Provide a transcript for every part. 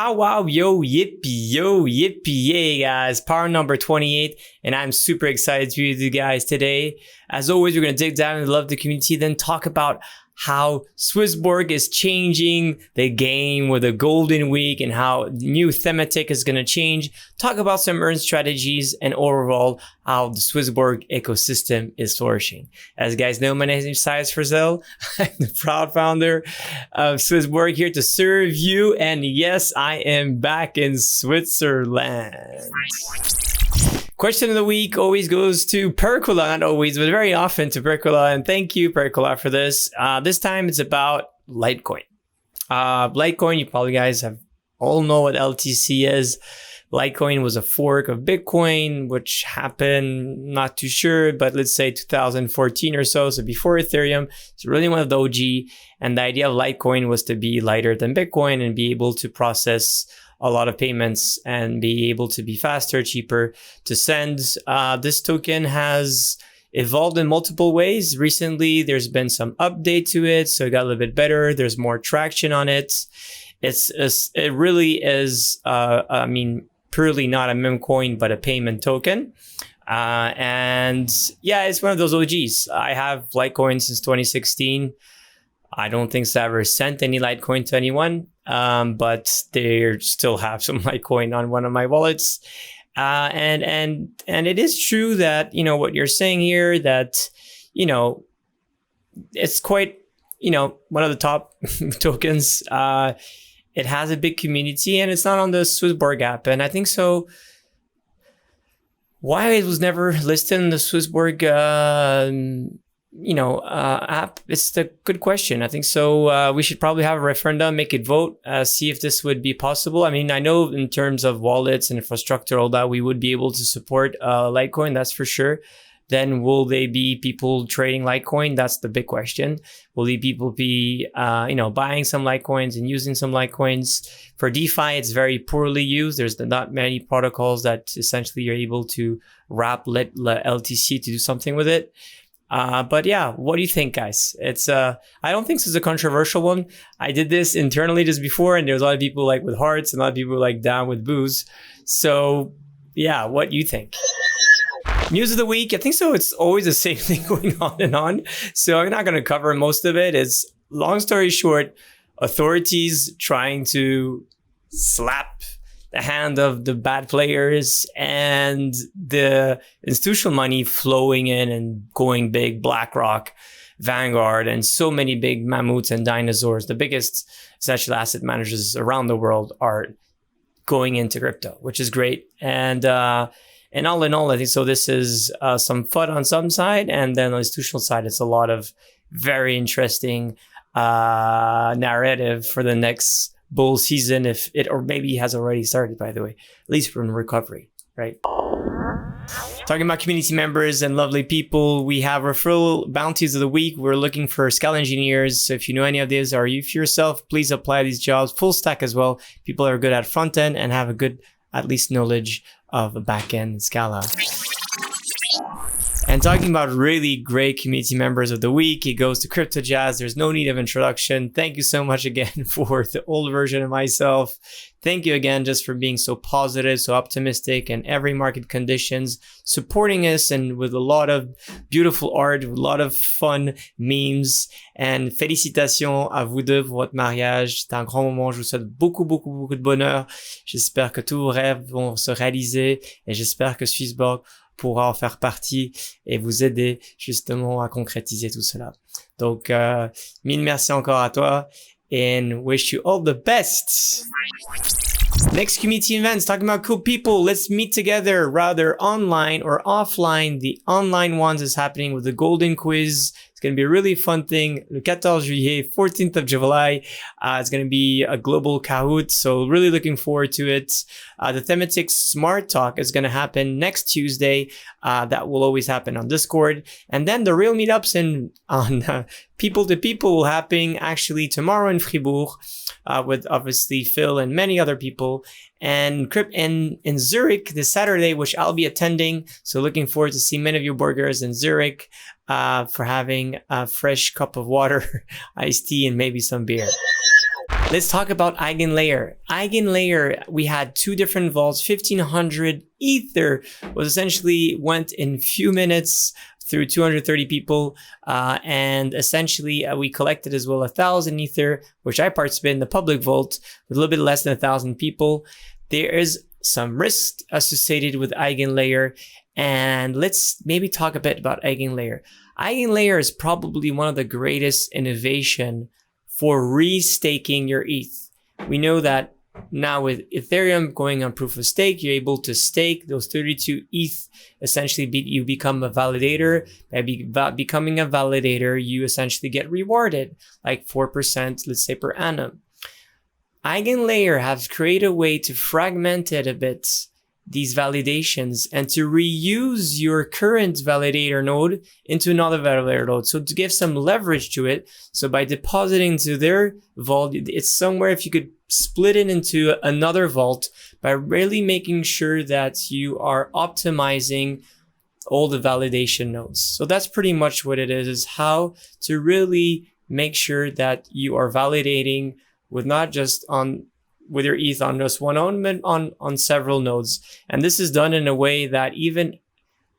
Pow wow, yo, yippee, yay, guys. Power number 28, and I'm super excited to be with you guys today. As always, we're going to dig down and love the community, then talk about how SwissBorg is changing the game with the Golden Week and how new thematic is going to change. Talk about some earn strategies and overall how the SwissBorg ecosystem is flourishing. As you guys know, my name is Cyrus Frizzell. I'm the proud founder of SwissBorg, here to serve you. And yes, I am back in Switzerland. Question of the week always goes to Percola, not always, but very often to Percola. And thank you, Percola, for this. This time it's about Litecoin. Litecoin, you probably guys have all know what LTC is. Litecoin was a fork of Bitcoin, which happened, not too sure, but let's say 2014 or so. So before Ethereum, it's really one of the OG. And the idea of Litecoin was to be lighter than Bitcoin and be able to process a lot of payments and be able to be faster, cheaper to send. This token has evolved in multiple ways. Recently, there's been some update to it, so it got a little bit better. There's more traction on it. It really is, purely not a meme coin, but a payment token. And yeah, it's one of those OGs. I have Litecoin since 2016. I don't think I've ever sent any Litecoin to anyone, but they still have some Litecoin on one of my wallets. And it is true that, what you're saying here, that, it's quite, one of the top tokens. It has a big community and it's not on the SwissBorg app. And I think so. Why it was never listed in the SwissBorg, app, it's the good question. I think so. We should probably have a referendum, make it vote, see if this would be possible. I mean, I know in terms of wallets and infrastructure, all that, we would be able to support Litecoin, that's for sure. Then will they be people trading Litecoin? That's the big question. Will the people be, buying some Litecoins and using some Litecoins? For DeFi, it's very poorly used. There's not many protocols that essentially you're able to wrap LTC to do something with it. But yeah, what do you think, guys? It's, I don't think this is a controversial one. I did this internally just before, and there was a lot of people like with hearts and a lot of people like down with booze. So yeah, what do you think? News of the week. I think so. It's always the same thing going on and on. So I'm not going to cover most of it. It's long story short, authorities trying to slap the hand of the bad players and the institutional money flowing in and going big. BlackRock, Vanguard, and so many big mammoths and dinosaurs. The biggest essential asset managers around the world are going into crypto, which is great. And all in all, I think so. This is some fun on some side, and then on the institutional side, it's a lot of very interesting narrative for the next bull season, if it, or maybe has already started, by the way, at least from recovery, right? Talking about community members and lovely people, we have referral bounties of the week. We're looking for Scala engineers. So if you know any of these, or if yourself, please apply these jobs. Full stack as well. People are good at front end and have a good, at least, knowledge of back end Scala. And talking about really great community members of the week, it goes to Crypto Jazz. There's no need of introduction. Thank you so much again for the old version of myself. Thank you again just for being so positive, so optimistic, and every market conditions, supporting us, and with a lot of beautiful art, with a lot of fun memes. And félicitations à vous deux pour votre mariage. C'est un grand moment. Je vous souhaite beaucoup, beaucoup, beaucoup de bonheur. J'espère que tous vos rêves vont se réaliser et j'espère que SwissBorg pourra en faire partie et vous aider justement à concrétiser tout cela. Donc, mille merci encore à toi and wish you all the best. Next community events, talking about cool people. Let's meet together, rather online or offline. The online ones is happening with the Golden Quiz. It's going to be a really fun thing. Le 14 juillet, 14th of July. It's going to be a global Kahoot. So really looking forward to it. The thematic Smart Talk is going to happen next Tuesday. That will always happen on Discord. And then the real meetups on people to people will happen actually tomorrow in Fribourg, with obviously Phil and many other people. And in Zurich this Saturday, which I'll be attending. So looking forward to see many of you burgers in Zurich, for having a fresh cup of water, iced tea, and maybe some beer. let's talk about EigenLayer. EigenLayer, we had two different vaults. 1500 Ether was essentially went in few minutes through 230 people. And essentially we collected as well 1,000 Ether, which I participated in the public vault with a little bit less than 1,000 people. There is some risk associated with EigenLayer. And let's maybe talk a bit about EigenLayer. EigenLayer is probably one of the greatest innovation for restaking your ETH. We know that now with Ethereum going on proof of stake, you're able to stake those 32 ETH. Essentially, you become a validator. By becoming a validator, you essentially get rewarded like 4%, let's say, per annum. EigenLayer has created a way to fragment it a bit, these validations, and to reuse your current validator node into another validator node. So to give some leverage to it. So by depositing to their vault, it's somewhere if you could split it into another vault by really making sure that you are optimizing all the validation nodes. So that's pretty much what it is how to really make sure that you are validating with not just with your ETH on just one node, on several nodes. And this is done in a way that even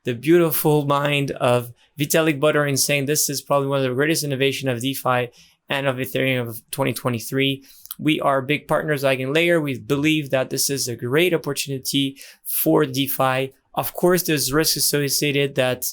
the beautiful mind of Vitalik Buterin is saying this is probably one of the greatest innovation of DeFi and of Ethereum of 2023. We are big partners with EigenLayer. We believe that this is a great opportunity for DeFi. Of course, there's risk associated that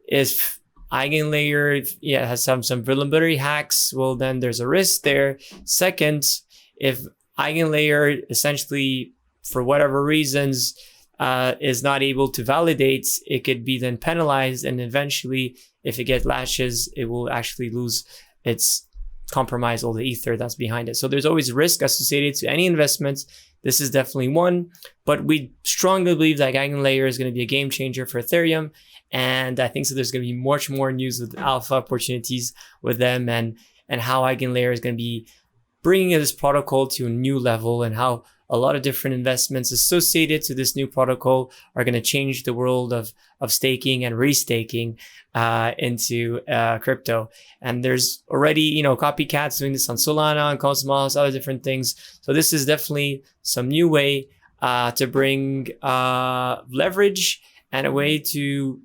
if EigenLayer has some vulnerability hacks, well, then there's a risk there. Second, if EigenLayer essentially, for whatever reasons, is not able to validate, it could be then penalized. And eventually, if it gets lashes, it will actually lose compromise all the Ether that's behind it. So there's always risk associated to any investments. This is definitely one, but we strongly believe that EigenLayer is going to be a game changer for Ethereum. And I think so there's going to be much more news with alpha opportunities with them and how EigenLayer is going to be bringing this protocol to a new level and how a lot of different investments associated to this new protocol are going to change the world of staking and restaking into crypto. And there's already, copycats doing this on Solana and Cosmos, other different things. So this is definitely some new way to bring leverage and a way to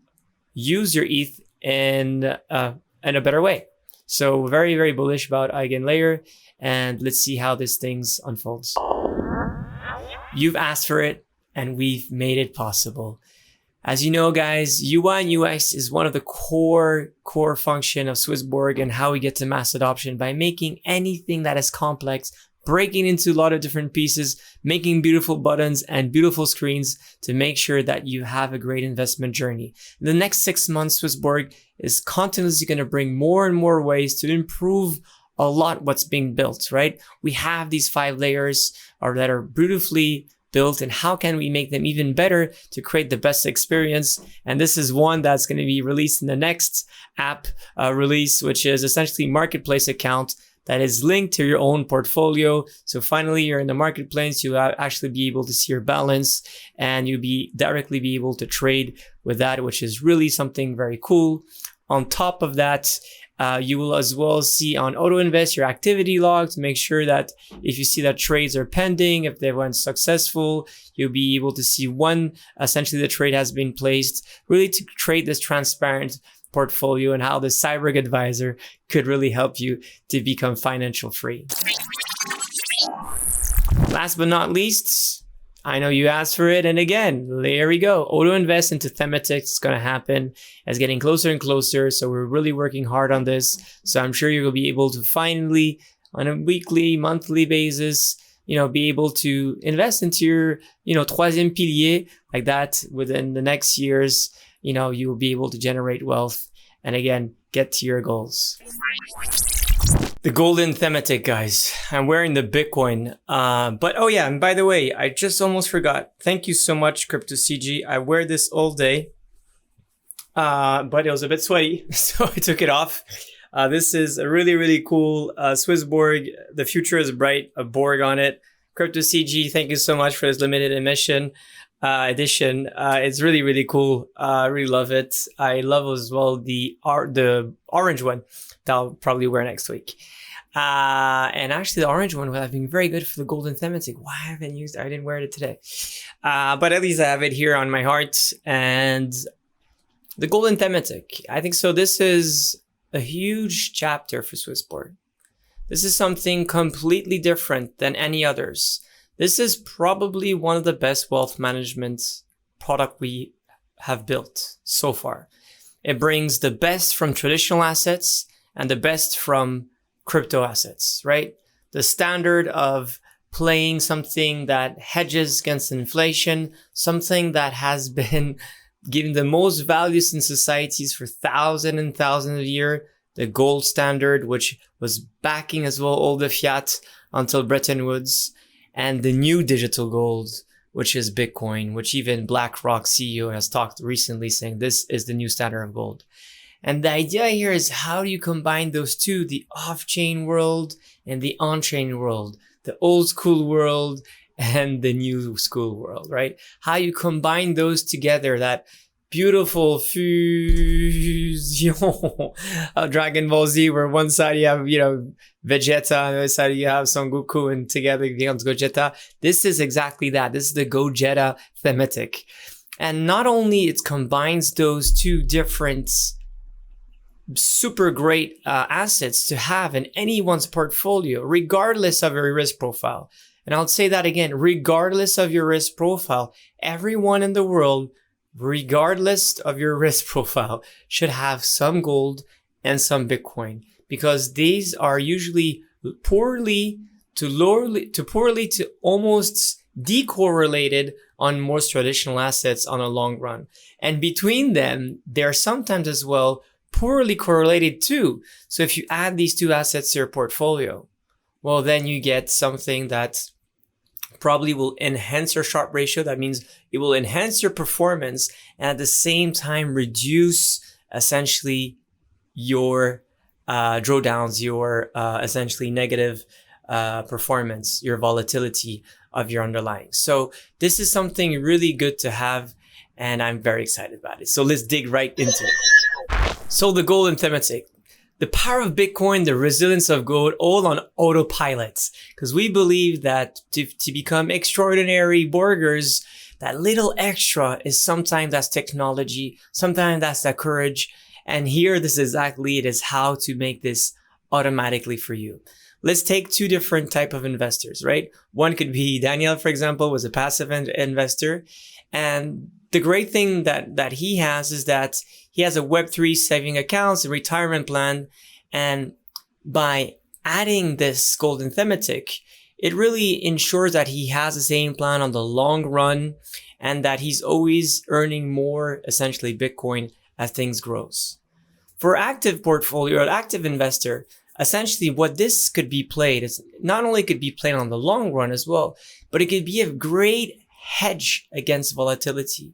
use your ETH in a better way. So very, very bullish about EigenLayer. And let's see how this things unfolds. You've asked for it and we've made it possible. As you know, guys, UI and UX is one of the core function of SwissBorg and how we get to mass adoption by making anything that is complex, breaking into a lot of different pieces, making beautiful buttons and beautiful screens to make sure that you have a great investment journey. In the next 6 months, SwissBorg is continuously going to bring more and more ways to improve a lot what's being built, right? We have these 5 layers that are beautifully built, and how can we make them even better to create the best experience? And this is one that's going to be released in the next app release, which is essentially marketplace account that is linked to your own portfolio. So finally, you're in the marketplace, you'll actually be able to see your balance and you'll directly be able to trade with that, which is really something very cool. On top of that, you will as well see on Auto Invest your activity log to make sure that if you see that trades are pending, if they weren't successful, you'll be able to see when essentially the trade has been placed, really to create this transparent portfolio and how the Cyborg advisor could really help you to become financial free. Last but not least, I know you asked for it. And again, there we go. Auto invest into thematic is going to happen. It's getting closer and closer. So we're really working hard on this. So I'm sure you'll be able to finally, on a weekly, monthly basis, be able to invest into your, troisième pilier like that within the next years. You will be able to generate wealth and again, get to your goals. The Golden Thematic, guys. I'm wearing the Bitcoin. But oh yeah, and by the way, I just almost forgot. Thank you so much, CryptoCG. I wear this all day, but it was a bit sweaty, so I took it off. This is a really, really cool SwissBorg. The future is bright, a Borg on it. CryptoCG, thank you so much for this limited edition. It's really, really cool. I really love it. I love as well the orange one that I'll probably wear next week. And actually the orange one would have been very good for the Golden Thematic. Why I haven't used it? I didn't wear it today. But at least I have it here on my heart. And the Golden Thematic, I think so. This is a huge chapter for SwissBorg. This is something completely different than any others. This is probably one of the best wealth management product we have built so far. It brings the best from traditional assets and the best from crypto assets, right? The standard of playing something that hedges against inflation, something that has been given the most values in societies for thousands and thousands of years, the gold standard, which was backing as well all the fiat until Bretton Woods, and the new digital gold, which is Bitcoin, which even BlackRock CEO has talked recently saying this is the new standard of gold. And the idea here is how do you combine those two, the off-chain world and the on-chain world, the old school world and the new school world, right? How you combine those together, that beautiful fusion of Dragon Ball Z, where one side you have, Vegeta, and the other side you have Son Goku, and together it becomes Gogeta. This is exactly that. This is the Gogeta thematic. And not only it combines those two different super great assets to have in anyone's portfolio, regardless of your risk profile. And I'll say that again, regardless of your risk profile, everyone in the world, regardless of your risk profile, should have some gold and some Bitcoin, because these are usually poorly to almost decorrelated on most traditional assets on a long run. And between them, they're sometimes as well poorly correlated too. So if you add these two assets to your portfolio, well, then you get something that probably will enhance your Sharpe ratio. That means it will enhance your performance and at the same time reduce essentially your drawdowns, your essentially negative performance, your volatility of your underlying. So this is something really good to have, and I'm very excited about it. So let's dig right into it. So the Golden Thematic, the power of Bitcoin, the resilience of gold, all on autopilot. Because we believe that to become extraordinary Borgers, that little extra is sometimes that's technology, sometimes that's that courage. And here, this is exactly it, is how to make this automatically for you. Let's take two different type of investors, right? One could be Daniel, for example, was a passive investor. And the great thing that he has is that he has a Web3 saving accounts, a retirement plan. And by adding this Golden Thematic, it really ensures that he has the same plan on the long run and that he's always earning more, essentially Bitcoin, as things grows. For active portfolio or active investor, essentially what this could be played is not only could be played on the long run as well, but it could be a great hedge against volatility.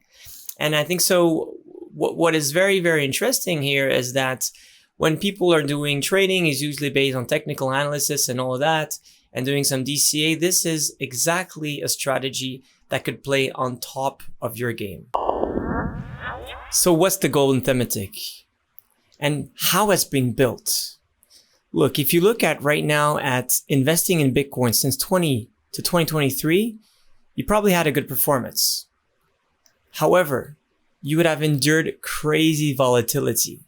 And I think so what is very, very interesting here is that when people are doing trading, is usually based on technical analysis and all of that, and doing some DCA, this is exactly a strategy that could play on top of your game. So what's the Golden Thematic and how it's been built? Look, if you look at right now at investing in Bitcoin since 2023, you probably had a good performance. However, you would have endured crazy volatility.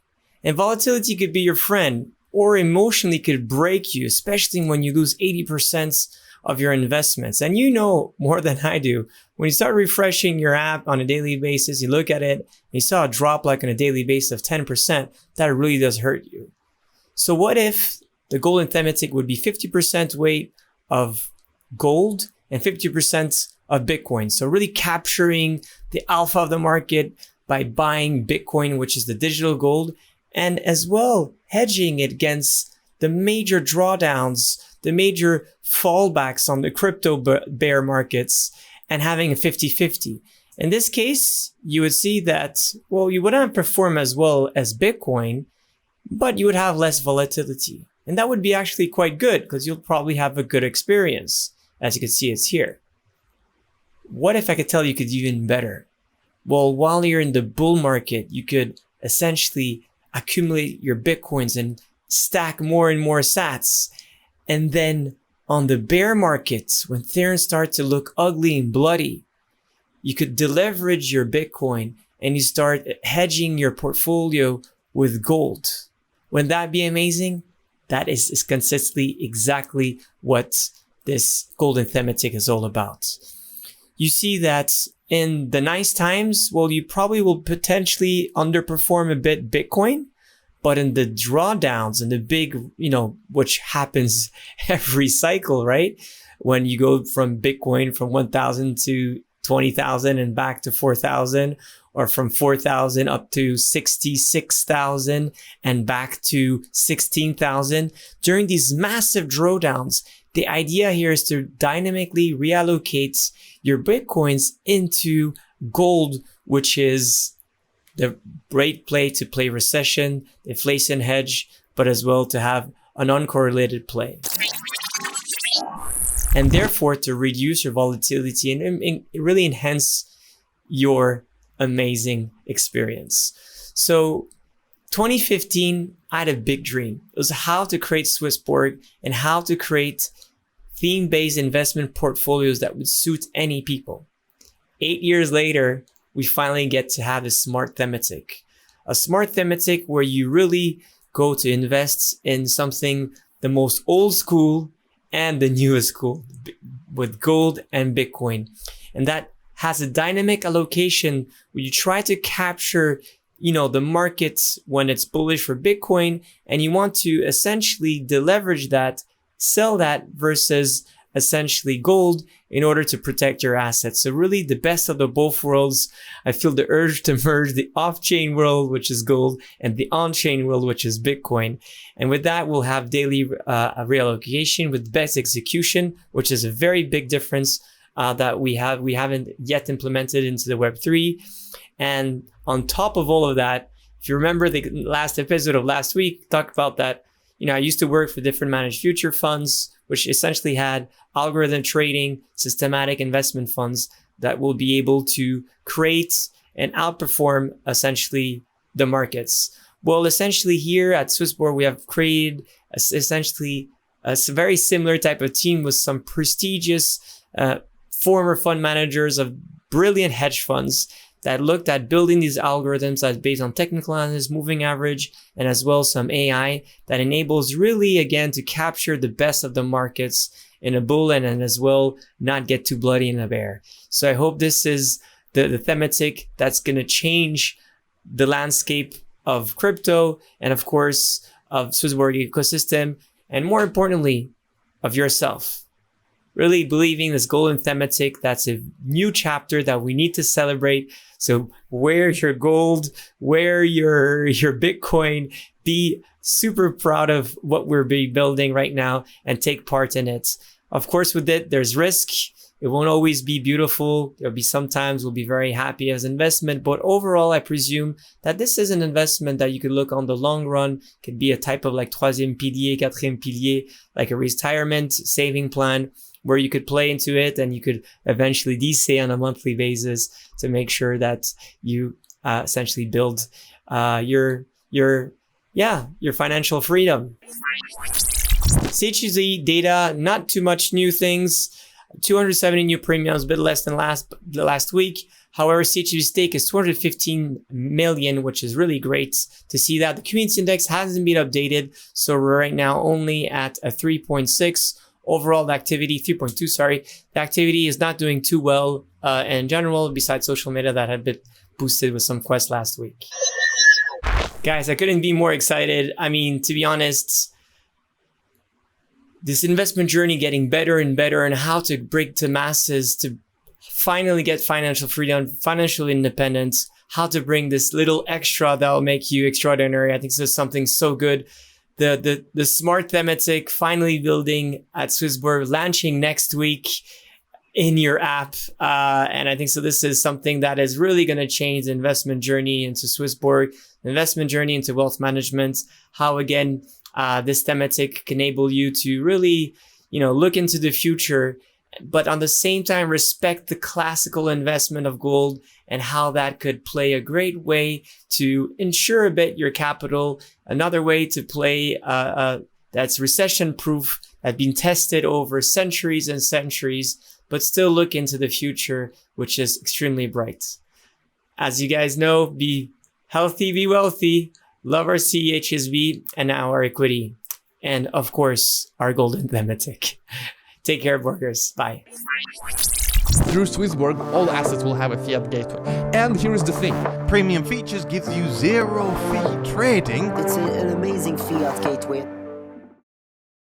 And volatility could be your friend or emotionally could break you, especially when you lose 80% of your investments. And you know more than I do, when you start refreshing your app on a daily basis, you look at it, and you saw a drop like on a daily basis of 10%, that really does hurt you. So what if the Golden Thematic would be 50% weight of gold and 50% of Bitcoin? So really capturing the alpha of the market by buying Bitcoin, which is the digital gold, and as well hedging it against the major drawdowns, the major fallbacks on the crypto bear markets, and having a 50-50. In this case, you would see that, well, you wouldn't perform as well as Bitcoin, but you would have less volatility. And that would be actually quite good because you'll probably have a good experience. As you can see, it's here. What if I could tell you could do even better? Well, while you're in the bull market, you could essentially accumulate your Bitcoins and stack more and more sats. And then on the bear markets, when things start to look ugly and bloody, you could deleverage your Bitcoin and you start hedging your portfolio with gold. Wouldn't that be amazing? That is consistently exactly what this Golden Thematic is all about. You see that in the nice times, well, you probably will potentially underperform a bit Bitcoin, but in the drawdowns and the big, which happens every cycle, right? When you go from Bitcoin from 1,000 to 20,000 and back to 4,000, or from 4,000 up to 66,000 and back to 16,000. During these massive drawdowns, the idea here is to dynamically reallocate your Bitcoins into gold, which is the great play to play recession, inflation hedge, but as well to have an uncorrelated play. And therefore to reduce your volatility and really enhance your amazing experience. So 2015, I had a big dream. It was how to create SwissBorg and how to create theme-based investment portfolios that would suit any people. 8 years later, we finally get to have a smart thematic. A smart thematic where you really go to invest in something the most old school and the newest school with gold and Bitcoin. And that has a dynamic allocation where you try to capture, the market when it's bullish for Bitcoin, and you want to essentially deleverage that, sell that versus essentially gold in order to protect your assets. So really the best of the both worlds. I feel the urge to merge the off-chain world, which is gold, and the on-chain world, which is Bitcoin. And with that, we'll have daily reallocation with best execution, which is a very big difference that we haven't yet implemented into the Web3. And on top of all of that, if you remember the last episode of last week, talked about that, I used to work for different managed future funds, which essentially had algorithm trading, systematic investment funds that will be able to create and outperform essentially the markets. Well, essentially here at SwissBorg, we have created essentially a very similar type of team with some prestigious former fund managers of brilliant hedge funds that looked at building these algorithms that's based on technical analysis, moving average, and as well some AI that enables really, again, to capture the best of the markets in a bull and as well not get too bloody in a bear. So I hope this is the thematic that's going to change the landscape of crypto and of course of SwissBorg ecosystem, and more importantly, of yourself. Really believing this golden thematic, that's a new chapter that we need to celebrate. So wear your gold, wear your Bitcoin, be super proud of what we're building right now and take part in it. Of course, with it, there's risk. It won't always be beautiful. There'll be sometimes we'll be very happy as investment, but overall, I presume that this is an investment that you could look on the long run, could be a type of like troisième pilier, quatrième pilier, like a retirement saving plan, where you could play into it and you could eventually DC on a monthly basis to make sure that you essentially build your financial freedom. CHZ data, not too much new things. 270 new premiums, a bit less than last week. However, CHZ stake is 215 million, which is really great to see that. The community index hasn't been updated, so we're right now only at a 3.6. Overall, the activity, 3.2, sorry. The activity is not doing too well in general, besides social media that had been boosted with some quests last week. Guys, I couldn't be more excited. I mean, to be honest, this investment journey getting better and better, and how to break to masses to finally get financial freedom, financial independence, how to bring this little extra that will make you extraordinary. I think this is something so good. The smart thematic finally building at SwissBorg, launching next week in your app. And I think so this is something that is really going to change the investment journey into SwissBorg, the investment journey into wealth management, how again, this thematic can enable you to really, look into the future, but on the same time, respect the classical investment of gold and how that could play a great way to insure a bit your capital. Another way to play that's recession proof, have been tested over centuries and centuries, but still look into the future, which is extremely bright. As you guys know, be healthy, be wealthy, love our CHSB, and now our equity. And of course, our Golden Thematic. Take care, Borgers. Bye. Through SwissBorg, all assets will have a fiat gateway. And here is the thing. Premium features gives you 0 fee trading. It's an amazing fiat gateway.